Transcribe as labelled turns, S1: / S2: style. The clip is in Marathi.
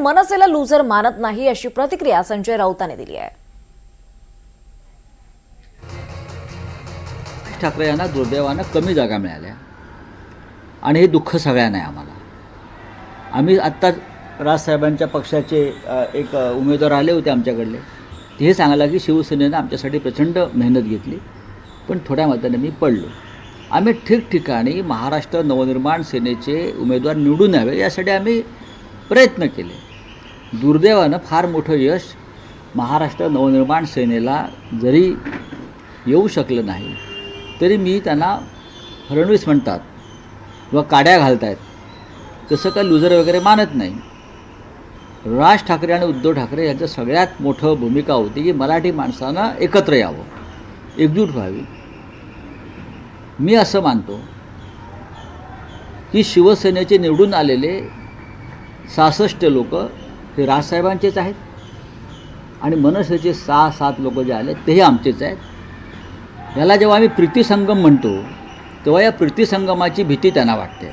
S1: मनसेला लूजर मानत नाही अशी प्रतिक्रिया संजय राऊतांनी दिली आहे.
S2: ठाकरे यांना दुर्दैवानं कमी जागा मिळाल्या आणि हे दुःख सगळ्यांना आहे आम्हाला. आम्ही आत्ताच राजसाहेबांच्या पक्षाचे एक उमेदवार आले होते आमच्याकडले. ते हे सांगायला की शिवसेनेनं आमच्यासाठी प्रचंड मेहनत घेतली पण थोड्या मताने मी पडलो. आम्ही ठिकठिकाणी महाराष्ट्र नवनिर्माण सेनेचे उमेदवार निवडून यावे यासाठी आम्ही प्रयत्न केले. दुर्दैवानं फार मोठं यश महाराष्ट्र नवनिर्माण सेनेला जरी येऊ शकलं नाही तरी मी त्यांना फडणवीस म्हणतात किंवा काड्या घालतायत तसं काय लुजर वगैरे मानत नाही. राज ठाकरे आणि उद्धव ठाकरे यांचं सगळ्यात मोठं भूमिका होती की मराठी माणसानं एकत्र यावं, एकजूट व्हावी. मी असं मानतो की शिवसेनेचे निवडून आलेले 66 लोक हे राजसाहेबांचेच आहेत आणि मनसेचे 6-7 लोक जे आले तेही आमचेच आहेत. याला जेव्हा आम्ही प्रीतिसंगम म्हणतो तेव्हा या प्रीतिसंगमाची भीती त्यांना वाटते.